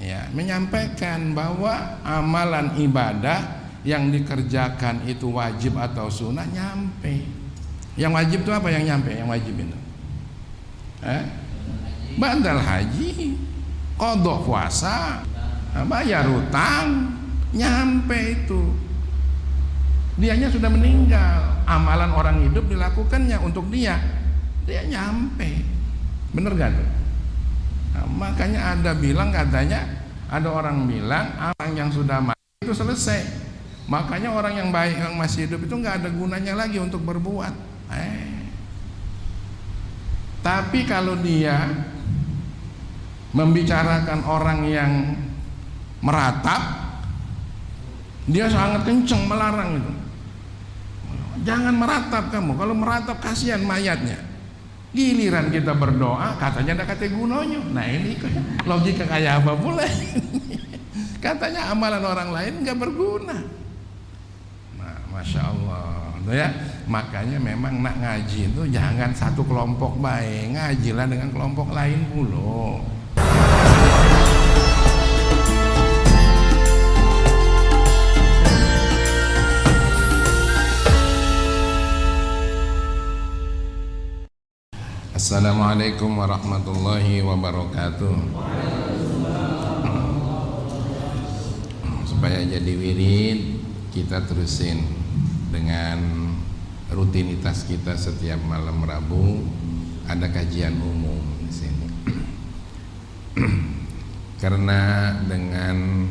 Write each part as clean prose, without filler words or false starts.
ya, menyampaikan bahwa amalan ibadah yang dikerjakan itu wajib atau sunnah, nyampe. Yang wajib itu apa yang nyampe? Yang wajib itu badal haji, qadha puasa, bayar utang, nyampe itu. Dianya sudah meninggal, amalan orang hidup dilakukannya untuk dia nyampe. Bener gak tuh? Nah, makanya katanya ada orang bilang orang yang sudah mati itu selesai. Makanya orang yang baik yang masih hidup itu nggak ada gunanya lagi untuk berbuat. Tapi kalau dia membicarakan orang yang meratap, dia sangat kenceng melarang itu. Jangan meratap kamu, kalau meratap kasihan mayatnya. Giliran kita berdoa, katanya ada kata gunanya. Nah ini logika kayak apa pula? Katanya amalan orang lain nggak berguna. Nah, masya Allah, ya. Makanya memang nak ngaji itu jangan satu kelompok baik, ngajilah dengan kelompok lain pula. Assalamualaikum warahmatullahi wabarakatuh. Supaya jadi wirid, kita terusin dengan rutinitas kita setiap malam Rabu, ada kajian umum di sini. Karena dengan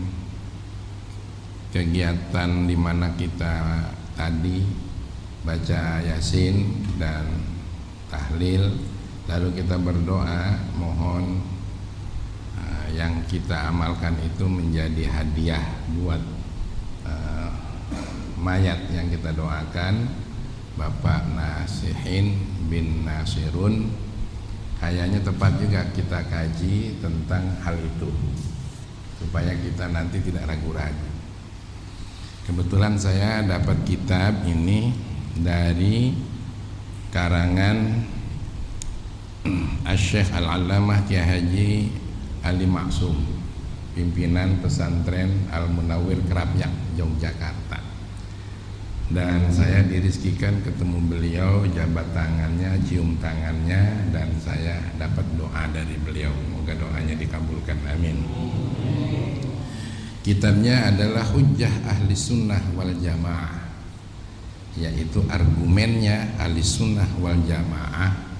kegiatan di mana kita tadi baca Yasin dan tahlil, lalu kita berdoa mohon yang kita amalkan itu menjadi hadiah buat mayat yang kita doakan, Bapak Nasihin bin Nasirun. Kayaknya tepat juga kita kaji tentang hal itu supaya kita nanti tidak ragu-ragu. Kebetulan saya dapat kitab ini dari karangan Asy-Syaikh Al-Allamah Kiai Haji Ali Maksum, pimpinan pesantren Al-Munawwir Krapyak, Yogyakarta. Dan saya dirizkikan ketemu beliau, jabat tangannya, cium tangannya, dan saya dapat doa dari beliau. Semoga doanya dikabulkan, amin. Kitabnya adalah Hujjah Ahli Sunnah wal Jamaah, yaitu argumennya Ahli Sunnah wal Jamaah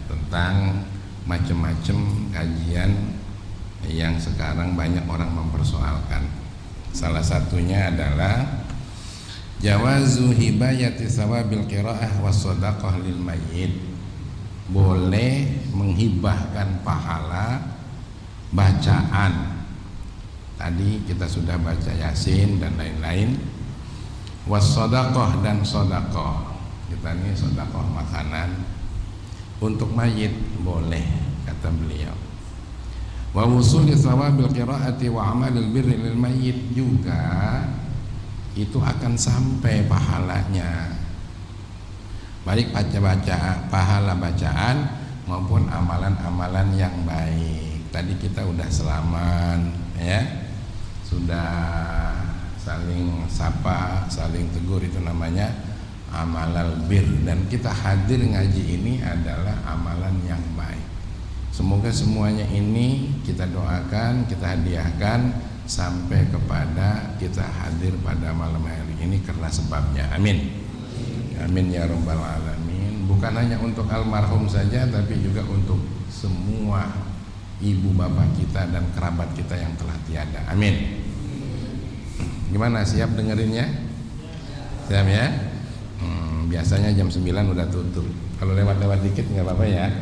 tentang macam-macam kajian yang sekarang banyak orang mempersoalkan. Salah satunya adalah jawazu hibayati sawabil qiraah was shadaqah lil mayyit. Boleh menghibahkan pahala bacaan. Tadi kita sudah baca Yasin dan lain-lain. Was shadaqah dan shadaqah. Kita ini shadaqah makanan untuk mayit boleh, kata beliau. Wa wusuli thawabil qiraati wa amalil birri lil mayyit, juga itu akan sampai pahalanya, baik baca pahala bacaan maupun amalan-amalan yang baik. Tadi kita udah salaman, ya, sudah saling sapa, saling tegur, itu namanya amalal bir. Dan kita hadir ngaji ini adalah amalan yang baik. Semoga semuanya ini kita doakan, kita hadiahkan sampai kepada kita hadir pada malam hari ini karena sebabnya, amin. Amin ya rabbal alamin. Bukan hanya untuk almarhum saja, tapi juga untuk semua ibu bapak kita dan kerabat kita yang telah tiada, amin. Gimana, siap dengerinnya? Siap ya? Biasanya jam 9 udah tutup. Kalau lewat-lewat dikit nggak apa-apa ya.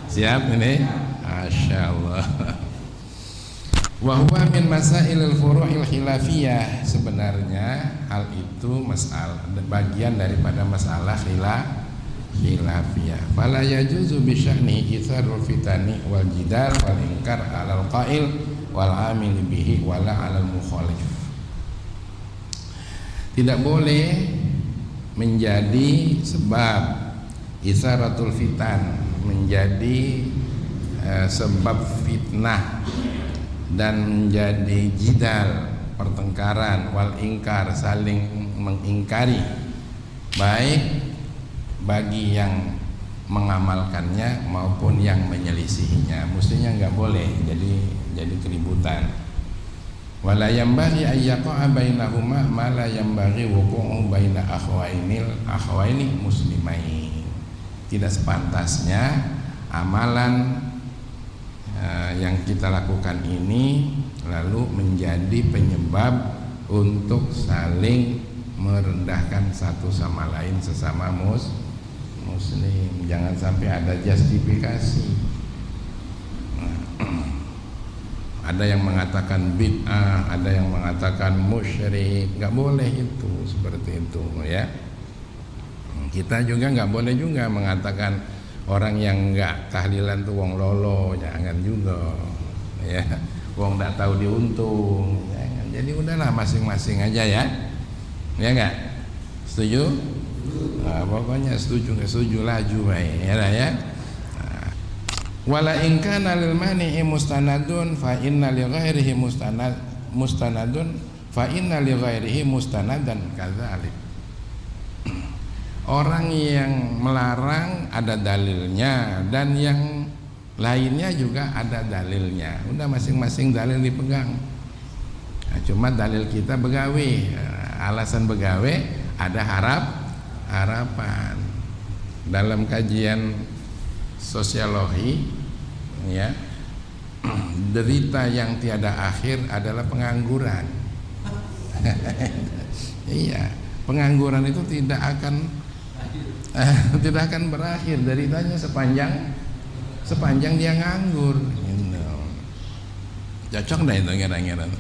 Siap ini? Masya Allah. Wa huwa min masailil furu'il khilafiyah. Sebenarnya hal itu bagian daripada masalah khilafiyah. Fala yajuzu bi sya'ni itsarul fitani wal jidal wal inkar 'alal qail wal 'amil bihi wala 'alal mukhalif. Tidak boleh menjadi sebab isaratul fitan, menjadi sebab fitnah dan menjadi jidal, pertengkaran, wal ingkar, saling mengingkari, baik bagi yang mengamalkannya maupun yang menyelisihinya. Mestinya nggak boleh jadi keributan. Wala yambaghi ayyaqa'a bainahuma ma la yambaghi wuqu'u baina akhwaini muslimain. Tidak sepantasnya amalan yang kita lakukan ini lalu menjadi penyebab untuk saling merendahkan satu sama lain sesama muslim. Jangan sampai ada justifikasi. Ada yang mengatakan bid'ah, ada yang mengatakan musyrik. Nggak boleh itu seperti itu, ya. Kita juga nggak boleh juga mengatakan orang yang nggak tahlilan tuh wong lolo, jangan juga, ya. Wong nggak tahu diuntung, jangan. Jadi udahlah masing-masing aja, ya. Ya nggak? Setuju? Nah, pokoknya setuju nggak setuju laju baik, ya. Wala in kana lil mani'i mustanadun fa inna li ghairihi mustanadun fa inna li ghairihi mustanadan kadzalik. Orang yang melarang ada dalilnya dan yang lainnya juga ada dalilnya. Udah masing-masing dalil dipegang. Nah, cuma dalil kita begawe. Alasan begawe ada harapan. Dalam kajian sosiologi, ya, derita yang tiada akhir adalah pengangguran. Iya, pengangguran itu tidak akan berakhir, deritanya sepanjang dia nganggur. Cocok dah itu kira-kira.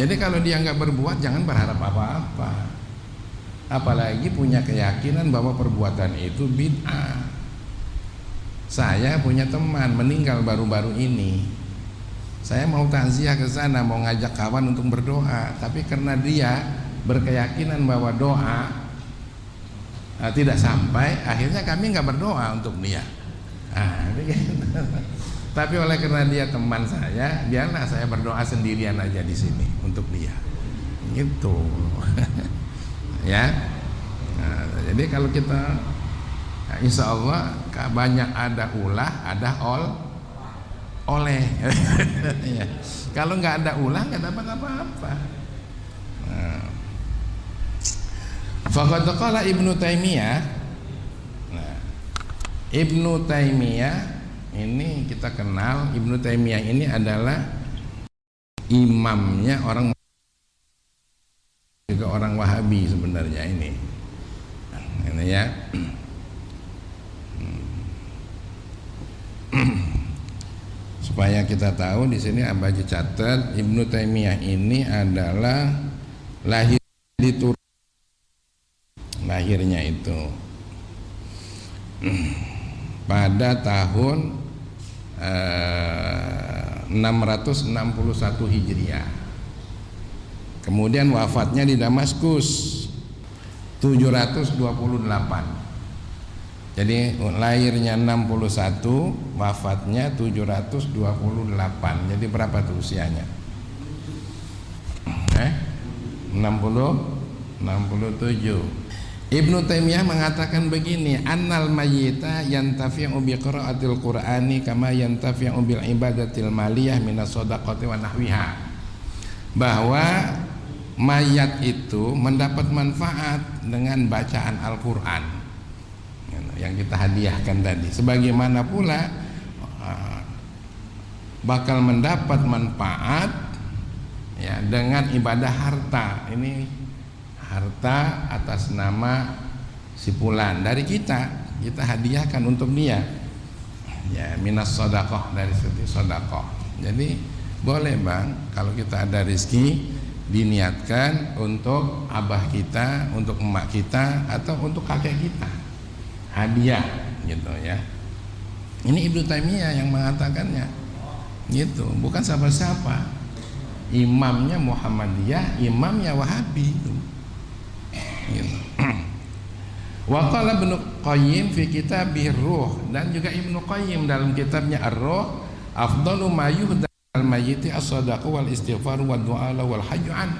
Jadi kalau dia nggak berbuat, jangan berharap apa-apa. Apalagi punya keyakinan bahwa perbuatan itu bid'ah. Saya punya teman meninggal baru-baru ini. Saya mau takziah ke sana, mau ngajak kawan untuk berdoa, tapi karena dia berkeyakinan bahwa doa tidak sampai, akhirnya kami nggak berdoa untuk dia. Tapi oleh karena dia teman saya, biarlah saya berdoa sendirian aja di sini untuk dia. Gitu. Ya. Nah, jadi kalau kita insya Allah banyak ada ulah, ada oleh. Ya. Kalau nggak ada ulah, nggak dapat apa-apa. Faqad qala Ibnu Taimiyah. Nah, Ibnu Taimiyah ini kita kenal. Ibnu Taimiyah ini adalah imamnya orang, juga orang Wahabi sebenarnya ini ya. Supaya kita tahu di sini Abaji catat, Ibnu Taimiyah ini adalah lahirnya itu pada tahun 661 Hijriah. Kemudian wafatnya di Damaskus 728. Jadi lahirnya 61, wafatnya 728. Jadi berapa tuh usianya? 67. Ibnu Taimiyah mengatakan begini, annal mayyita yantafi'u bi qiraatil qur'ani kama yantafi'u bil ibadatil maliyah minas shadaqati wa nahwiha. Bahwa mayat itu mendapat manfaat dengan bacaan Al-Qur'an yang kita hadiahkan tadi, sebagaimana pula bakal mendapat manfaat, ya, dengan ibadah harta. Ini harta atas nama si fulan dari kita hadiahkan untuk dia, ya, minas shadaqah, dari segi shadaqah. Jadi boleh bang, kalau kita ada rezeki diniatkan untuk abah kita, untuk emak kita, atau untuk kakek kita, hadiah gitu ya. Ini Ibnu Taimiyah yang mengatakannya gitu, bukan siapa-siapa. Imamnya Muhammadiyah, imamnya Wahabi itu gitu. Wa qala Ibnu Qayyim fi kitabih Ruh, dan juga Ibnu Qayyim dalam kitabnya Ar-Ruh afdalu ma yuhda al mayyiti as-sadaqah wal istighfar wad du'a wal hajju an,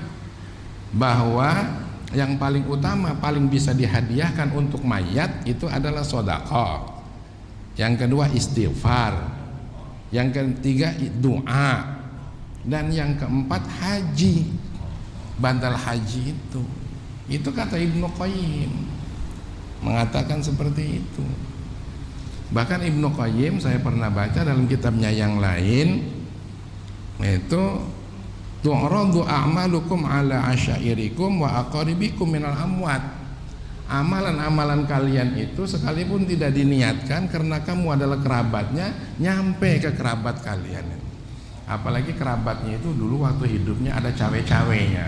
bahwa yang paling utama, paling bisa dihadiahkan untuk mayat itu adalah sedekah, yang kedua istighfar, yang ketiga doa, dan yang keempat haji, bantal haji itu kata Ibnu Qayyim mengatakan seperti itu. Bahkan Ibnu Qayyim saya pernah baca dalam kitabnya yang lain, itu tu'radu a'malukum ala asyairikum wa aqaribikum minal amwat. Amalan-amalan kalian itu sekalipun tidak diniatkan, karena kamu adalah kerabatnya, nyampe ke kerabat kalian. Apalagi kerabatnya itu dulu waktu hidupnya ada cawe-cawenya.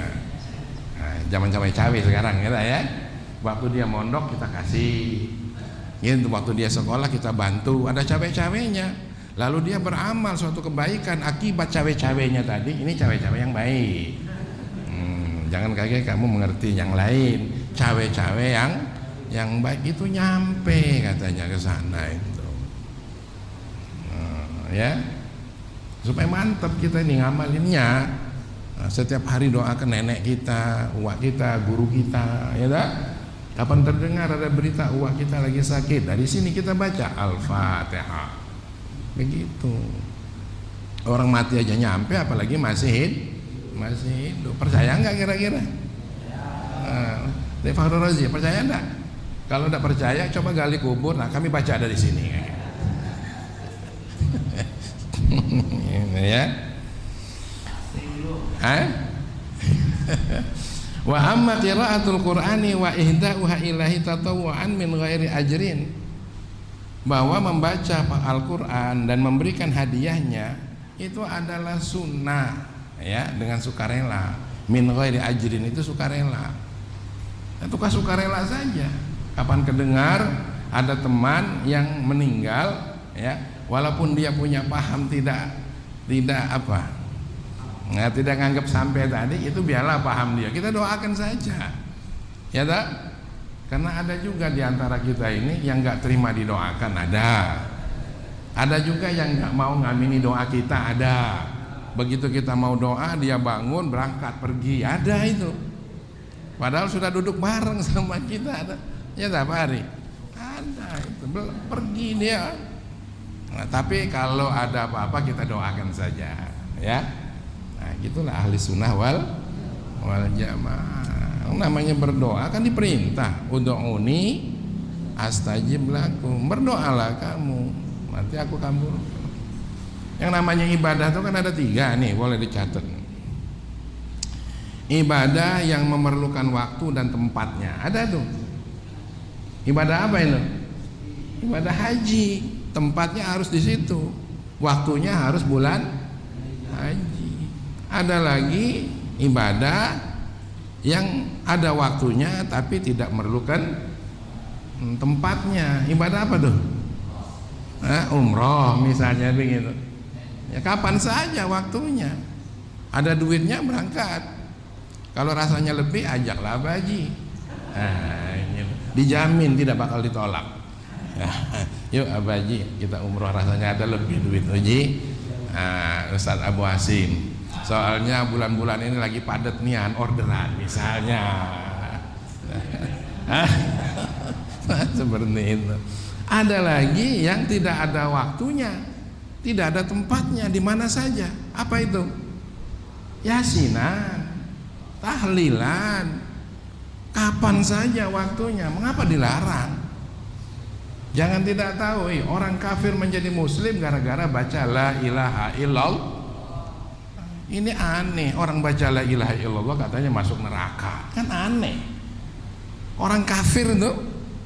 Nah, zaman cawe-cawe sekarang ya. Waktu dia mondok kita kasih, gitu. Waktu dia sekolah kita bantu, ada cawe-cawenya. Lalu dia beramal suatu kebaikan akibat cawe-cawenya tadi. Ini cawe-cawe yang baik. Jangan kaget kamu mengerti yang lain. Cawe-cawe yang baik itu nyampe katanya ke sana itu. Ya, supaya mantap kita ini ngamalinnya. Setiap hari doakan nenek kita, uak kita, guru kita, ya tak? Kapan terdengar ada berita uak kita lagi sakit, dari sini kita baca Al-Fatihah. Begitu. Orang mati aja nyampe, apalagi masih hidup. Percaya nggak kira-kira? Dek Fakhrul Razi, percaya enggak? Kalau enggak percaya, coba gali kubur. Nah, kami baca dari sini. Ya. Wa amma qiraatul Qur'ani wa ihda'uha ilahi tatawwu'an min ghairi ajrin, bahwa membaca Al-Qur'an dan memberikan hadiahnya itu adalah sunnah, ya, dengan sukarela. Min ghairi ajrin itu sukarela. Itu sukarela saja. Kapan kedengar ada teman yang meninggal, ya, walaupun dia punya paham tidak apa, nah, tidak nganggap sampai tadi, itu biarlah paham dia, kita doakan saja, ya tak? Karena ada juga di antara kita ini yang nggak terima didoakan, ada juga yang nggak mau ngamini doa kita, ada. Begitu kita mau doa, dia bangun berangkat pergi, ada itu. Padahal sudah duduk bareng sama kita, ada. Ya tak Pak Ari? Ada itu, pergi dia. Nah, tapi kalau ada apa-apa kita doakan saja, ya. Nah, gitulah ahli sunnah wal jamaah. Namanya berdoa kan diperintah, ud'uni astajib lakum, berdoalah kamu, nanti aku kabul. Yang namanya ibadah itu kan ada 3 nih, boleh dicatat. Ibadah yang memerlukan waktu dan tempatnya, ada tuh. Ibadah apa itu? Ibadah haji, tempatnya harus di situ, waktunya harus bulan haji. Ada lagi ibadah yang ada waktunya tapi tidak memerlukan tempatnya. Ibadah apa tuh? Umroh misalnya begitu. Ya, kapan saja waktunya. Ada duitnya berangkat. Kalau rasanya lebih, ajaklah Haji. Dijamin tidak bakal ditolak. Yuk Abaji, kita umroh, rasanya ada lebih duit Haji. Ustadz Abu Hasim, soalnya bulan-bulan ini lagi padat nian orderan misalnya. Seperti itu. Ada lagi yang tidak ada waktunya, tidak ada tempatnya, di mana saja. Apa itu? Yasinan, tahlilan, kapan saja waktunya. Mengapa dilarang? Jangan tidak tahu, orang kafir menjadi muslim gara-gara baca la ilaha illallah. Ini aneh, orang baca la ilaha illallah katanya masuk neraka. Kan aneh. Orang kafir itu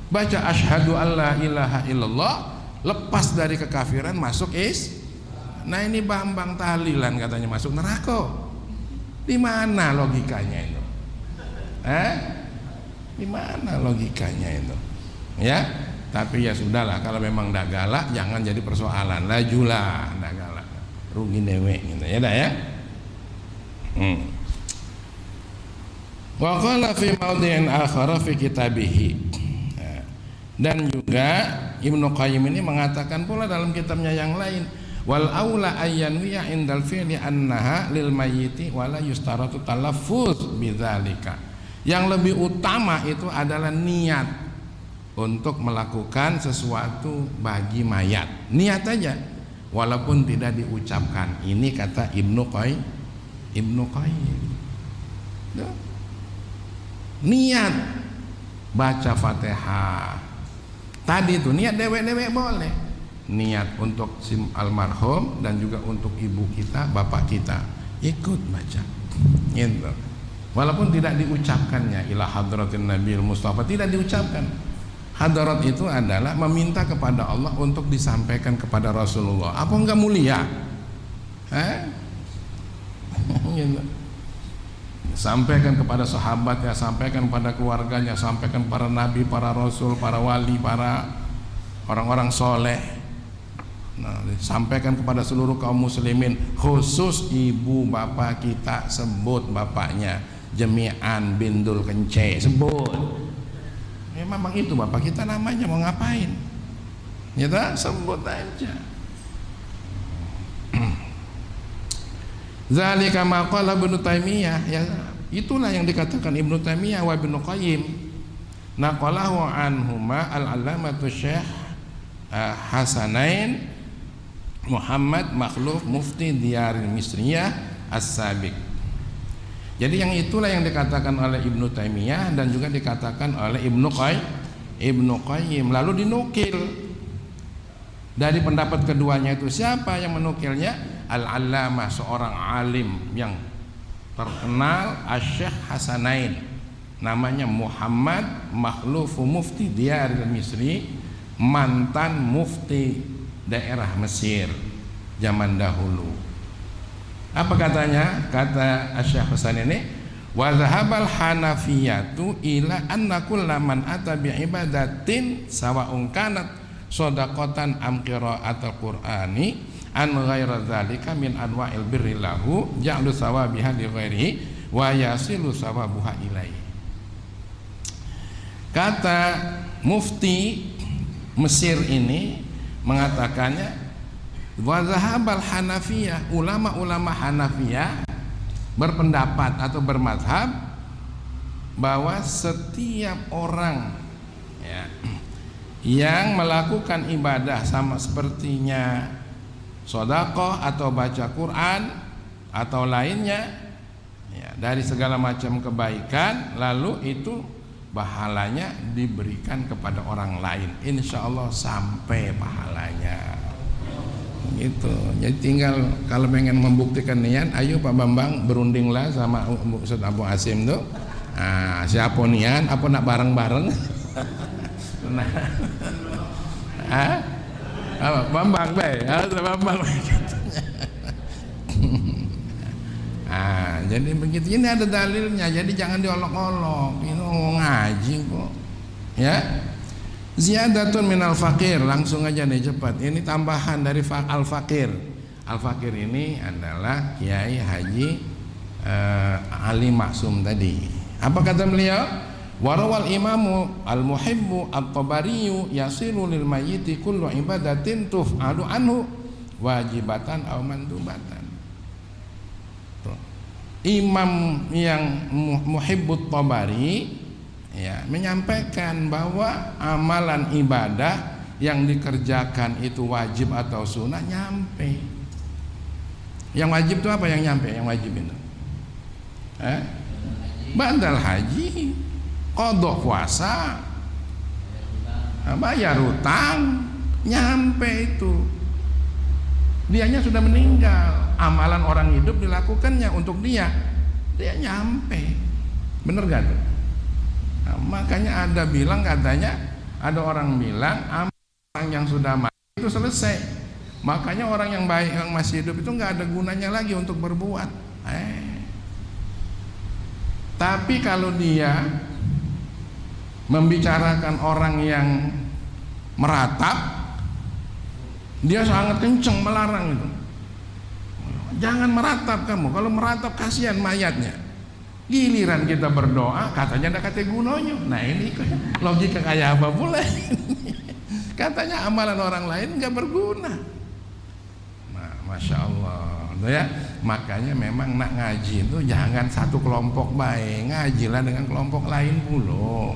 baca asyhadu alla ilaha illallah, lepas dari kekafiran masuk Nah, ini Bambang tahlilan katanya masuk neraka. Di mana logikanya itu? Di mana logikanya itu? Ya. Tapi ya sudahlah, kalau memang ndak galak jangan jadi persoalan. Lajulah, ndak galak, rugi dewe gitu ya dah ya. Wa qala fi maudhi'in akhar fi kitabihi. Dan juga Ibnu Qayyim ini mengatakan pula dalam kitabnya yang lain, Wal aula ayyanwiya indal fi'li annaha lil mayyiti wala yustaratu talaffuz bidzalika. Yang lebih utama itu adalah niat untuk melakukan sesuatu bagi mayat. Niat aja walaupun tidak diucapkan. Ini kata Ibnu Qayyim. Niat baca Fatihah. Tadi itu niat dewek-dewek boleh. Niat untuk sim almarhum dan juga untuk ibu kita, bapak kita, ikut baca. Gitu. Walaupun tidak diucapkannya ila hadratin Nabil Mustafa, tidak diucapkan. Hadarat itu adalah meminta kepada Allah untuk disampaikan kepada Rasulullah. Apa enggak mulia? Gitu. Sampaikan kepada sahabatnya, sampaikan pada keluarganya, sampaikan para nabi, para rasul, para wali, para orang-orang soleh. Nah, sampaikan kepada seluruh kaum muslimin, khusus ibu bapak kita, sebut bapaknya Jami'an Bindul Kence, sebut. Ya memang itu bapak kita namanya, mau ngapain? Kita sebut aja. Zalika ma qala Ibnu Taimiyah, ya itulah yang dikatakan Ibnu Taimiyah wa Ibnu Qayyim. Naqalahu anhuma al-allamatu Syekh Hasanain Muhammad Makhluf Mufti Diyaril Misriyah As-Sabiq. Jadi yang itulah yang dikatakan oleh Ibnu Taimiyah dan juga dikatakan oleh Ibnu Qayyim. Lalu dinukil dari pendapat keduanya itu. Siapa yang menukilnya? Al-Allamah, seorang alim yang terkenal, Asy-Syaikh Hasanain, namanya Muhammad Makhluf Mufti Diyaril Misri, mantan mufti daerah Mesir zaman dahulu. Apa katanya? Kata Asy-Syaikh Hasan ini, wa zahabal hanafiyatu ila anna kullaman ata bi ibadatin sawa'un kanat shadaqatan am qira'atul qur'ani an ghaira dzalika min anwa'il birri lahu ja'lu sawabiha li ghairihi wa yasilu sawabuha ilaihi. Kata mufti Mesir ini mengatakannya, wa zahabal hanafiyah, ulama-ulama Hanafiyah berpendapat atau bermadzhab bahwa setiap orang ya, yang melakukan ibadah sama sepertinya sedekah atau baca Quran atau lainnya ya, dari segala macam kebaikan, lalu itu pahalanya diberikan kepada orang lain, insya Allah sampai pahalanya gitu. Jadi tinggal kalau pengen membuktikan niat, ayo Pak Bambang berundinglah sama Ustaz Abu Asim tuh. Nah, siapa niat apa nak bareng-bareng? Nah, apa Bambang be? Bambang. Jadi begitu. Ini ada dalilnya. Jadi jangan diolok-olok. Ini ngaji kok. Ya. Ziyadatun minal fakir, langsung aja nih cepat. Ini tambahan dari al-fakir. Al-fakir ini adalah Kiai Haji Ali Maksum tadi. Apa kata beliau? Warawal imamu al-muhibbu at-tabariyu yasilu lil mayyiti kullu ibadatin tuf'alu anhu wajibatan aw mandubatan. Imam yang muhibbut tabari ya menyampaikan bahwa amalan ibadah yang dikerjakan itu wajib atau sunnah, nyampe. Yang wajib itu apa yang nyampe? Yang wajib itu badal haji, qadha puasa, bayar hutang, nyampe itu. Dianya sudah meninggal, amalan orang hidup dilakukannya untuk dia nyampe. Bener gak tuh? Nah, makanya ada bilang, katanya ada orang bilang orang yang sudah mati itu selesai. Makanya orang yang baik yang masih hidup itu nggak ada gunanya lagi untuk berbuat. Tapi kalau dia membicarakan orang yang meratap, dia sangat kenceng melarang itu. Jangan meratap kamu. Kalau meratap kasihan mayatnya. Giliran kita berdoa, katanya ada kata gunanya. Nah ini logika kayak apa pula? Katanya amalan orang lain nggak berguna. Nah, Masya Allah, ya. Makanya memang nak ngaji itu jangan satu kelompok baik, ngajilah dengan kelompok lain pula.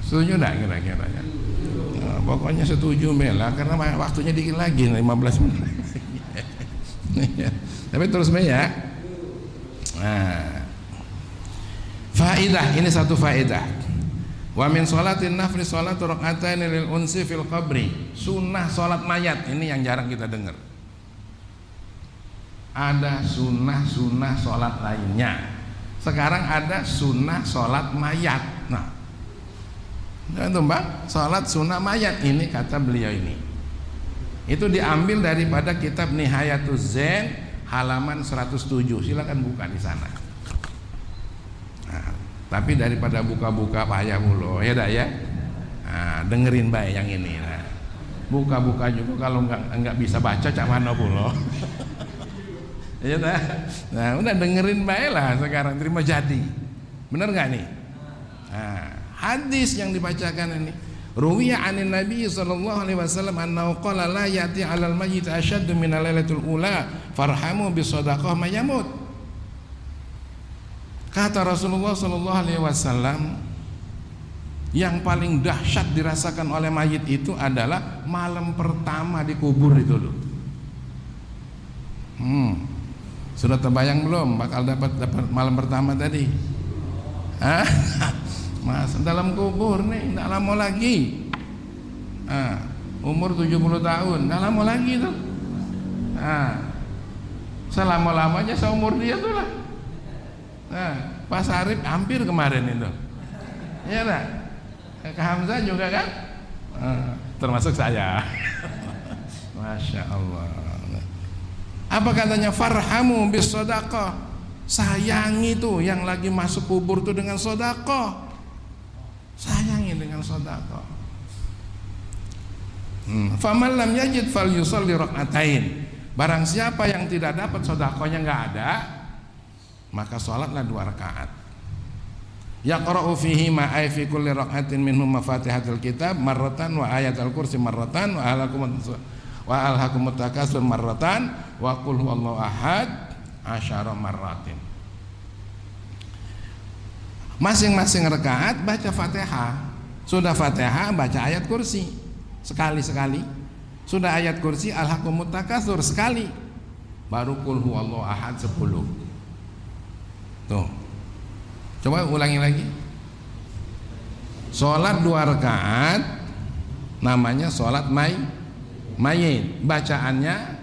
Setuju enggak kira-kira ya? Nah, pokoknya setuju Bella karena waktunya dikit lagi 15 menit. Tapi terus ya. Nah, faidah ini satu faidah. Wa min sholatin nafli sholatu rakaatain lil unsi fil qabri. Sunnah sholat mayat ini yang jarang kita dengar. Ada sunnah sholat lainnya. Sekarang ada sunnah sholat mayat. Nah, itu Mbak, sholat sunnah mayat ini kata beliau ini. Itu diambil daripada kitab Nihayatuz Zain halaman 107. Silakan buka di sana. Nah, tapi daripada buka-buka payah mulu, ya dah ya. Nah, dengerin baik yang ini. Nah, buka-buka juga kalau enggak bisa baca cak mana pula. Ya dah. Nah, udah dengerin baik lah sekarang terima jadi. Bener nggak nih? Nah, hadis yang dibacakan ini ruwiya anin nabi sallallahu alaihi wasallam annahu qala la yati 'alal mayyit ashaddu min lailatul ula farhamu bis shadaqah mayamut. Kata Rasulullah sallallahu alaihi wasallam yang paling dahsyat dirasakan oleh mayit itu adalah malam pertama dikubur itu loh. Sudah terbayang belum bakal dapat malam pertama tadi? Mas dalam kubur nih, tidak lama lagi. Umur 70 tahun, tidak lama lagi tuh. Selama-lamanya seumur dia tuh lah. Pak Sarip hampir kemarin itu. Iya lah. Kak Hamzah juga kan? Termasuk saya. Masya Allah. Apa katanya? Farhamu bis shadaqah. Sayangi tuh yang lagi masuk kubur tuh dengan sedekah. Sayangi dengan sedekah. Faman lam yajid falyusalli rakaatain. Barang siapa yang tidak dapat sedekahnya enggak ada, maka salatlah 2 rakaat. Yaqra'u fihi ma ay fi kulli rakaatin minhum mafatihatul kitab marratan wa ayatul kursi marratan wa alhaqumut takasur marratan wa qul huwallahu ahad asyara marratin. Masing-masing rakaat baca Fatihah. Sudah Fatihah baca ayat kursi sekali-sekali. Sudah ayat kursi alhaqumut takasur sekali. Baru qul huwallahu ahad 10. Tuh. Coba ulangi lagi. Salat 2 rakaat namanya salat mayit. Bacaannya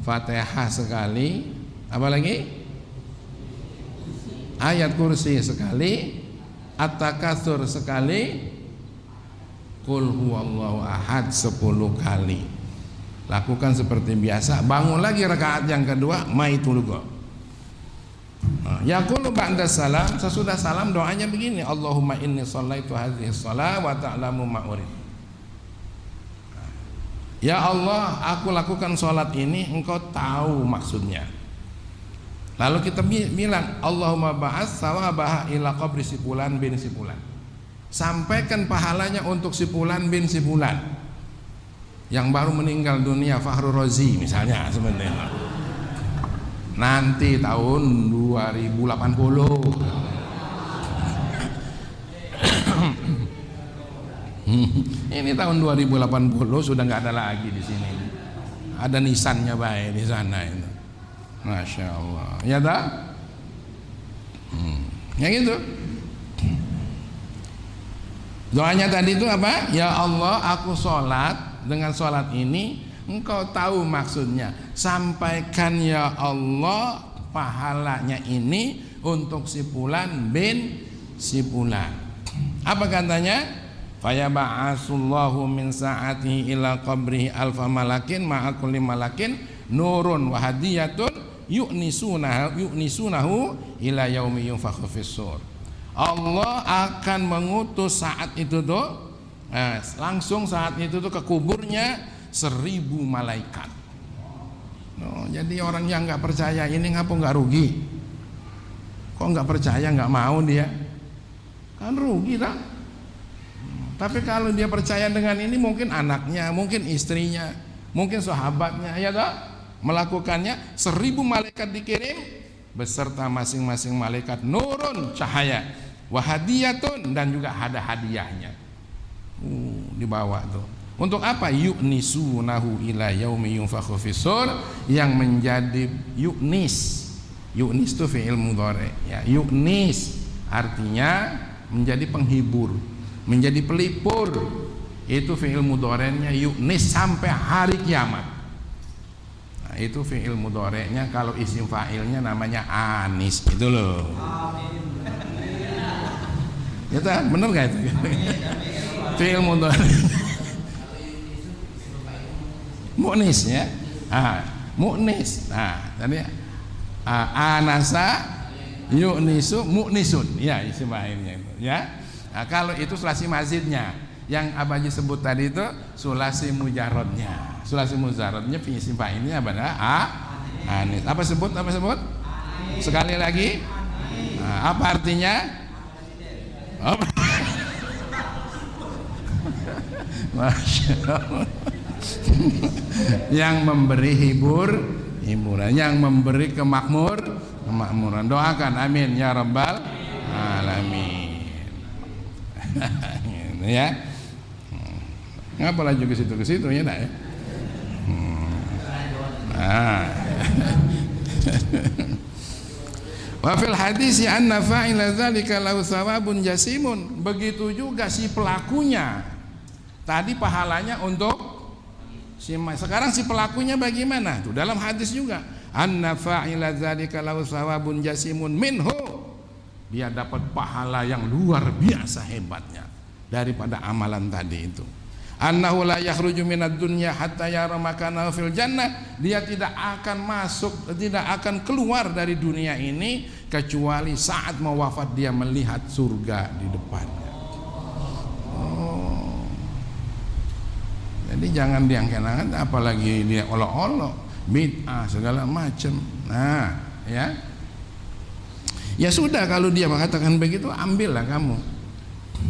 Fatihah sekali, apa lagi? Ayat kursi sekali, at-takatsur sekali, qul huwallahu ahad 10 kali. Lakukan seperti biasa. Bangun lagi rakaat yang kedua, maitul go. Yaqulu ba'da salam, sesudah salam doanya begini, Allahumma inni shallaitu hadhihi shalah wa ta'lamu ma urid. Ya Allah, aku lakukan sholat ini, engkau tahu maksudnya. Lalu kita bilang, Allahumma ba'ats sawabaha ila qabri si fulan bin si fulan. Sampaikan pahalanya untuk si fulan bin si fulan yang baru meninggal dunia, Fahru Rozi misalnya sebenarnya. Nanti tahun 2080. Ini tahun 2080 sudah nggak ada lagi di sini. Ada nisannya baik di sana itu. Masya Allah. Ya tak? Ya gitu. Doanya tadi itu apa? Ya Allah, aku sholat, dengan sholat ini engkau tahu maksudnya. Sampaikan ya Allah pahalanya ini untuk si fulan bin si fulan. Apa katanya? Fayaba'asullahu min sa'atihi ila qabrihi alfa malakin ma'a kulli malakin nurun wa hadiyatun yu'nisunahu ila yaumi yunfakhu fis-sur. Allah akan mengutus saat itu tuh langsung saat itu tuh ke kuburnya 1000 malaikat. Jadi orang yang nggak percaya ini ngapa nggak rugi? Kok nggak percaya, nggak mau dia? Kan rugi tak? Tapi kalau dia percaya dengan ini, mungkin anaknya, mungkin istrinya, mungkin sahabatnya, ya tak? melakukannya, 1000 malaikat dikirim beserta masing-masing malaikat nurun cahaya, wahadiyatun dan juga ada hadiahnya. Dibawa tuh. Untuk apa? Yu'nisunahu ila yaumi yunfakhu fis-sur, yang menjadi yu'nis. Yu'nis itu fi'il mudhari ya. Yu'nis artinya menjadi penghibur, menjadi pelipur. Itu fi'il mudhari'nya yu'nis sampai hari kiamat. Nah, itu fi'il mudhari'nya. Kalau isim fa'ilnya namanya anis itu loh. Ya tak? Bener gak itu? Fi'il mudhari' mu'nis ya. Mu'nis. Nah, tadi anasa yu'nisu mu'nisun. Ya, isim fa'ilnya itu ya. Nah, kalau itu sulasi mazidnya. Yang Abaji sebut tadi itu sulasi mujarrodnya. Sulasi mujarrodnya isim fa'ilnya adalah anis. Apa sebut? Sekali lagi. Nah, apa artinya? Masya Allah. Yang memberi hiburan, yang memberi kemakmuran. Doakan amin ya rabbal alamin. Ya. Ngapalah juga ke situ ya nak ya. Wa fil hadis anna fa'ila dzalika lahu thawabun jasimun. Begitu juga si pelakunya. Tadi pahalanya untuk sekarang si pelakunya bagaimana? Tuh dalam hadis juga. Anna fa'ila dzalika lahu thawabun jasimun minhu. Dia dapat pahala yang luar biasa hebatnya daripada amalan tadi itu. Annahu la yakhruju minad dunya hatta yara makanahu fil jannah. Dia tidak akan masuk, tidak akan keluar dari dunia ini kecuali saat mau wafat dia melihat surga di depannya. Jadi jangan diangkat-angkat, apalagi dia olok-olok, bid'ah segala macam. Nah, ya sudah, kalau dia mengatakan begitu, ambillah kamu.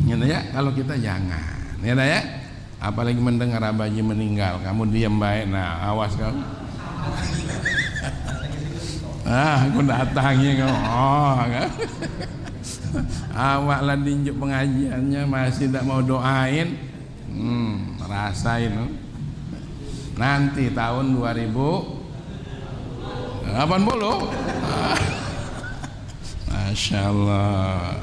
Gitu ya, kalau kita jangan. Ya. Apalagi mendengar Abaji meninggal, kamu diam baik. Nah, awas kamu. Aku datangnya kamu. Kan? Awaklah dinjuk pengajiannya masih tidak mau doain. Rasain nanti tahun 2080. Masya Allah.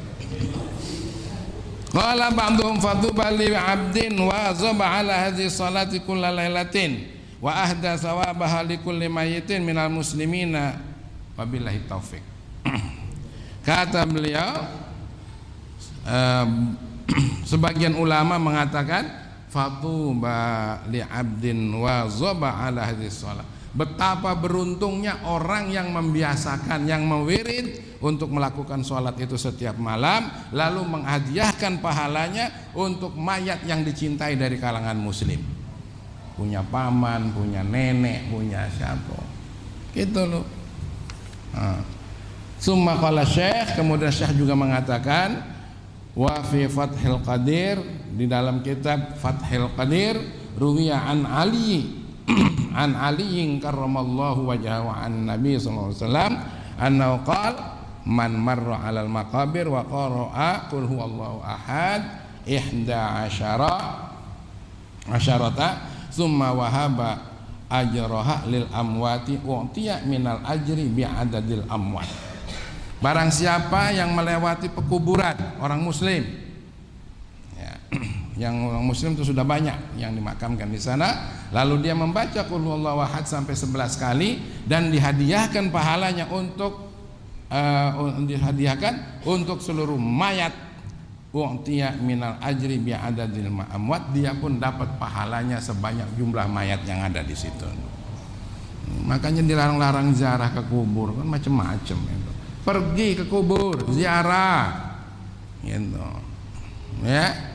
Qala ba'duhum fatuba li 'abdin wa zaba 'ala hadhihi salati kulla lailatin wa ahda thawabaha li kulli mayyitin minal muslimina wabillahi taufik. Kata beliau, sebagian ulama mengatakan fatuba li 'abdin wa zaba 'ala hadhihi shalah. Betapa beruntungnya orang yang membiasakan, yang mewirid untuk melakukan sholat itu setiap malam, lalu menghadiahkan pahalanya untuk mayat yang dicintai dari kalangan muslim. Punya paman, punya nenek, punya siapa, gitu loh. Summa qala Syekh, kemudian Syekh juga mengatakan, wa fi Fathil Qadir, di dalam kitab Fathil Qadir, ruwiya an Ali an aliyin karramallahu wajhahu an nabi sallallahu alaihi wasallam annahu qala man marra 'alal maqabir wa qara'a qul huwallahu ahad 11 thumma wahaba ajraha lil amwati u'tiya minal ajri bi'adadil amwat. Barang siapa yang melewati pekuburan orang muslim, yang orang muslim itu sudah banyak yang dimakamkan di sana, lalu dia membaca qul huwallahu ahad sampai 11 kali dan dihadiahkan pahalanya untuk seluruh mayat, u'tiya minal ajri bi'adadil amwat, dia pun dapat pahalanya sebanyak jumlah mayat yang ada di situ. Makanya dilarang-larang ziarah ke kubur, kan macam-macam itu. Pergi ke kubur, ziarah gitu. Ya.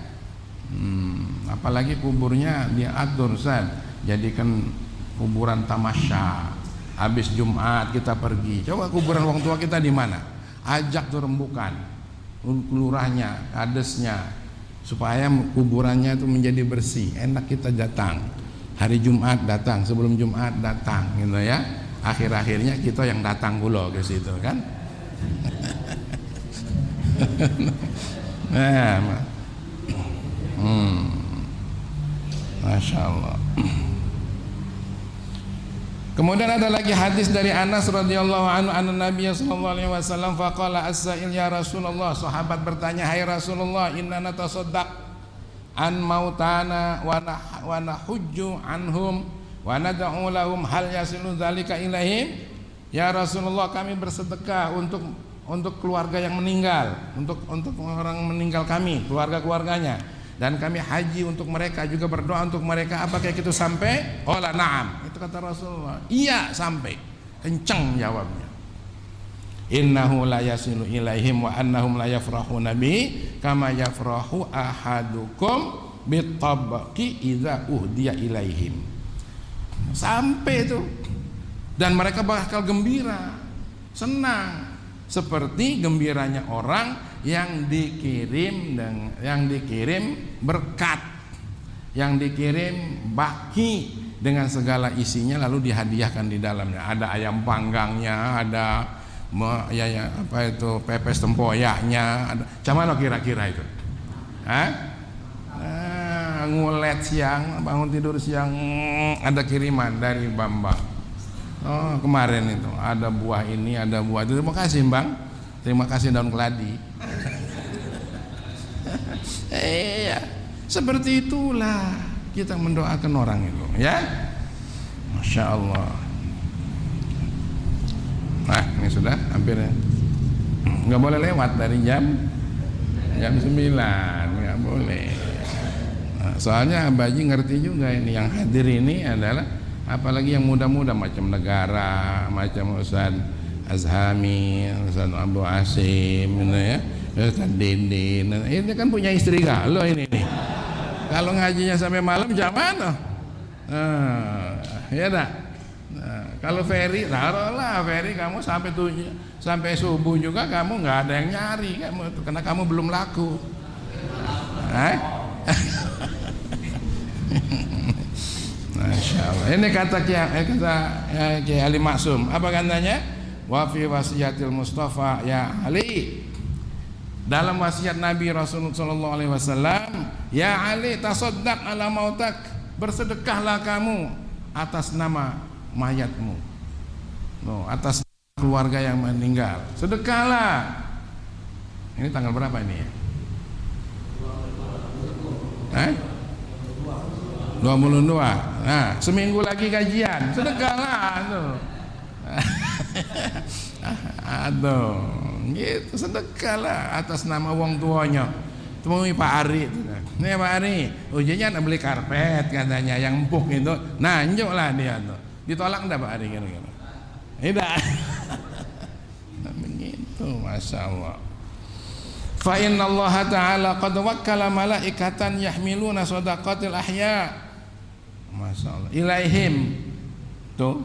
Apalagi kuburnya dia atur, jadikan kuburan tamasya. Habis Jumat kita pergi, coba kuburan orang tua kita di mana, ajak tuh rembukan lurahnya, kadesnya, supaya kuburannya itu menjadi bersih, enak kita datang. hari Jumat datang, sebelum Jumat datang gitu ya. Akhir-akhirnya kita yang datang pula ke situ kan. Nah, Masya Allah. Kemudian ada lagi hadis dari Anas radhiyallahu anhu, anna Nabi sallallahu alaihi wasallam faqala as-sa'il ya Rasulullah. Sahabat bertanya, hai Rasulullah, inna natasaddaq an mautana wa nahujju anhum wa nad'u lahum, hal yasilu dzalika ilaihim? Ya Rasulullah, kami bersedekah untuk keluarga yang meninggal, untuk orang meninggal kami, keluarga-keluarganya, dan kami haji untuk mereka, juga berdoa untuk mereka. Apakah itu sampai? Qala na'am. Itu kata Rasulullah. Iya, sampai. Kencang jawabnya. Innahu la yasilu ilaihim wa annahum la yafrahuna bi kama yafrahu ahadukum bitabaqi idza uhdiya ilaihim. Sampai itu. Dan mereka bakal gembira, senang, seperti gembiranya orang yang dikirim berkat, yang dikirim baki dengan segala isinya, lalu dihadiahkan di dalamnya. Ada ayam panggangnya, ada pepes tempoyaknya, ada. Cuman kira-kira itu, ngulet siang, bangun tidur siang, ada kiriman dari Bambang. Oh, kemarin itu ada buah ini, ada buah itu. Terima kasih Bang, terima kasih daun keladi. Iya, seperti itulah kita mendoakan orang itu, ya. Masya Allah. Nah, ini sudah hampir, nggak boleh lewat dari jam 9, nggak boleh. Nah, soalnya Abaji ngerti juga ini, yang hadir ini adalah apalagi yang muda-muda macam Negara, macam Ustaz Azhami, Ustaz Abu Asim, ya, Ustaz Dindin. Ini kan punya istri galau ini nih. Kalau ngajinya sampai malam jam mana? Ya dah. Nah, kalau Ferry, taruhlah Ferry kamu sampai subuh juga kamu nggak ada yang nyari kamu, karena kamu belum laku. Masya Allah. Ini kata Kiai Ali Maksum. Apa katanya? Wa fi wasiyatil Mustafa ya Ali. Dalam wasiat Nabi Rasulullah sallallahu alaihi wasallam, ya Ali tasaddaq ala mautak, bersedekahlah kamu atas nama mayatmu. Atas keluarga yang meninggal. Sedekahlah. Ini tanggal berapa ini ya? 22. Nah, seminggu lagi kajian. Sedekahlah tuh. Aduh, gitu, sedekahlah atas nama wong tuanya. Temui Pak Ari itu. Nih Pak Ari, ujiannya nak beli karpet katanya yang empuk itu. Nah, njoklah dia tuh. Ditolak enggak Pak Ari kira-kira? Tidak. Begitu, Masya Allah. Fa inna Allah Ta'ala qad wakkala malaikatan yahmiluna shadaqatil ahya. Masya Allah. Ilaihim. Tuh,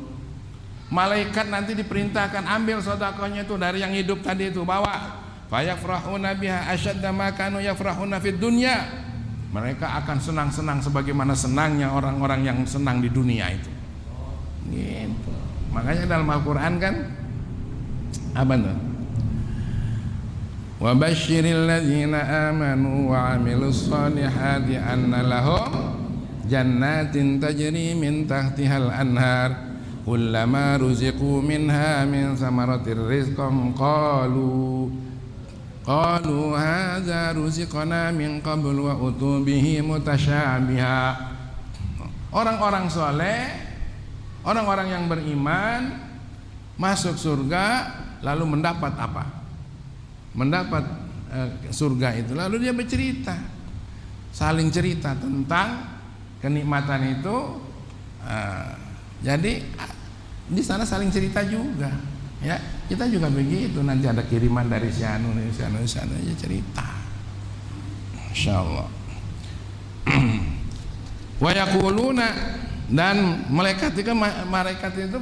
malaikat nanti diperintahkan ambil sedekahnya itu dari yang hidup tadi itu, bawa. Fayafrahuna biha asyadda ma kanu yafrahuna fid dunya. Mereka akan senang-senang sebagaimana senangnya orang-orang yang senang di dunia itu. Gitu. Makanya dalam Al-Qur'an kan apa tuh? Wa basyiril ladzina amanu wa 'amilus shalihati anna lahum jannatin tajri min tahtihal anhar kullama ruziqu minha min samaratir rizqan qalu hadza ruziqana min qabl wa utubihi mutasyabiha. Orang-orang soleh, orang-orang yang beriman masuk surga lalu mendapat apa? Mendapat surga itu, lalu dia bercerita, saling cerita tentang kenikmatan itu. Jadi di sana saling cerita juga, ya. Kita juga begitu, nanti ada kiriman dari si anu, dari si anu, ya cerita. Masya Allah. Wa yaquluna, dan malaikat itu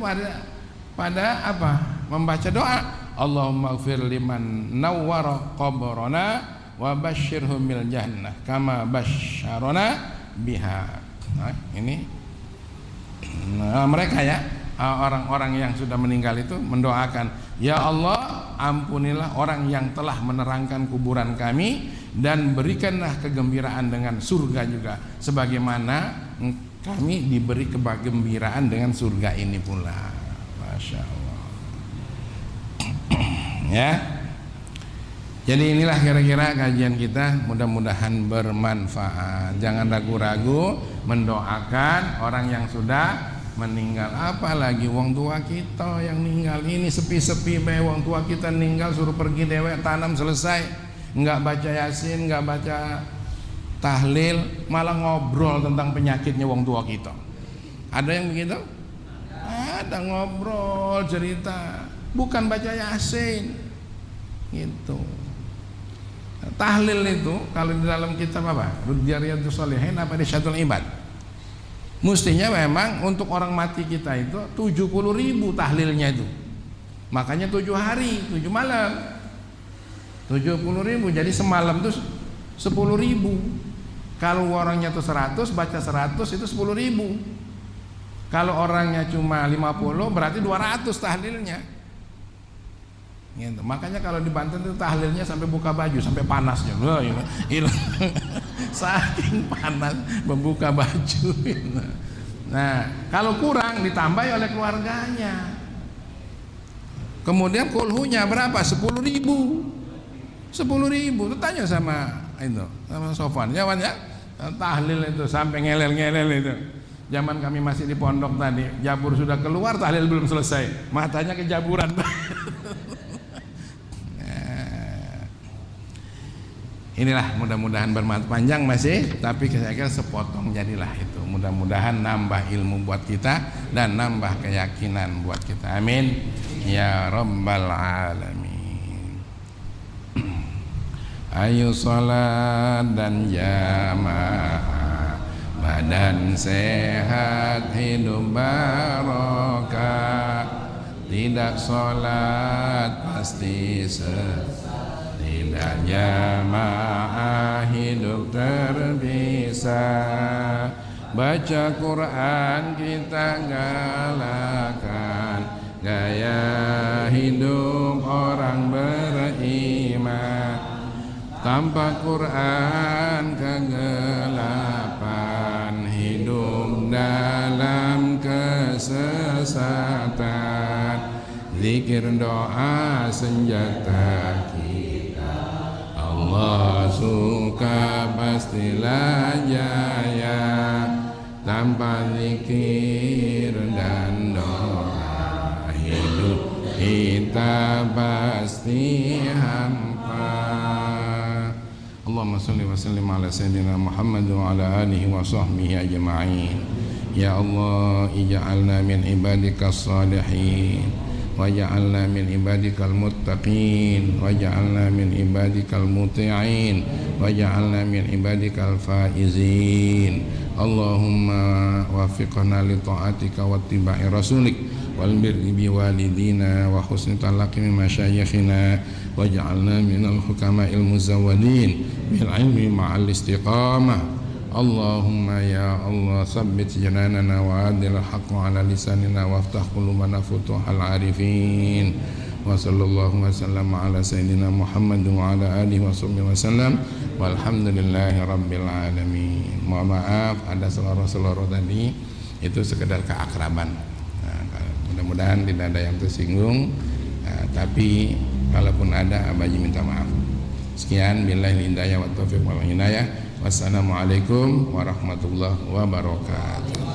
pada apa? Membaca doa. Allahumma ighfir liman nawwara qabrana wa basyirhum bil jannah kama basyarana biha. Nah, ini Nah, mereka ya, orang-orang yang sudah meninggal itu mendoakan, ya Allah, ampunilah orang yang telah menerangkan kuburan kami dan berikanlah kegembiraan dengan surga juga, sebagaimana kami diberi kegembiraan dengan surga ini pula. Masya Allah. Ya. Jadi inilah kira-kira kajian kita, mudah-mudahan bermanfaat. Jangan ragu-ragu mendoakan orang yang sudah meninggal, apalagi wong tua kita yang meninggal ini sepi-sepi be, wong tua kita meninggal suruh pergi dewek tanam selesai, nggak baca yasin, nggak baca tahlil, malah ngobrol tentang penyakitnya wong tua kita. Ada yang begitu? Ada, ngobrol cerita, bukan baca yasin gitu. Tahlil itu kalau di dalam kitab apa? Riyadhus Shalihin apa Irsyatul Ibad? Mestinya memang untuk orang mati kita itu 70.000 tahlilnya itu. Makanya 7 hari, 7 malam. 70.000, jadi semalam itu 10.000. Kalau orangnya itu 100, baca 100 itu 10.000. Kalau orangnya cuma 50 berarti 200 tahlilnya. Gitu. Makanya kalau di Banten itu tahlilnya sampai buka baju, sampai panasnya. Wah, saking panas membuka baju. Nah, kalau kurang ditambah oleh keluarganya. Kemudian kulhunya berapa? 10.000. 10.000. Tanya sama itu, sama Sofwan. Jawan ya, tahlil itu sampai ngelel-ngelel itu. Zaman kami masih di pondok tadi, jabur sudah keluar, tahlil belum selesai. Matanya kejaburan. Inilah mudah-mudahan bermanfaat, panjang masih, tapi saya kira sepotong jadilah itu. Mudah-mudahan nambah ilmu buat kita dan nambah keyakinan buat kita. Amin ya rabbal alamin. Ayo salat dan jamaah, badan sehat hidup barokah. Tidak salat pasti sesat, tidak jamaah hidup terpisah. Baca Quran kita galakan, gaya hidup orang beriman. Tanpa Quran kegelapan, hidup dalam kesesatan. Zikir doa senjata kita, Allah suka pastilah jaya. Tanpa zikir dan doa, hidup kita pasti hampa. Allahumma salli wa sallim ala sayyidina Muhammad wa ala alihi wa sahbihi ajma'in. Ya Allah, ij'alna min ibadikas salihin, waj'alna min ibadikal muttaqin, waj'alna min ibadikal muti'in, waj'alna min ibadikal faizin. Allahumma wafiqna li ta'atika wa ittiba'i rasulik wal birri bi walidina wa husni talaqi min masyayikhina, waj'alna minal hukama'il muzawwadin bil ilmi ma'al istiqamah. Allahumma ya Allah, sabbit jananana wa adil haqqa ala lisanina waftah qulubana futuhal arifin. Wa sallallahu wa sallam ala sayyidina Muhammad wa ala alihi wa sahbihi wa sallam, walhamdulillahi rabbil alamin. Mohon maaf ada seloroh-seloroh tadi, itu sekedar keakraban. Nah, mudah-mudahan tidak ada yang tersinggung, tapi kalaupun ada, Abaji minta maaf. Sekian, billahi hidayah wa taufiq wal hidayah. Wassalamualaikum warahmatullahi wabarakatuh.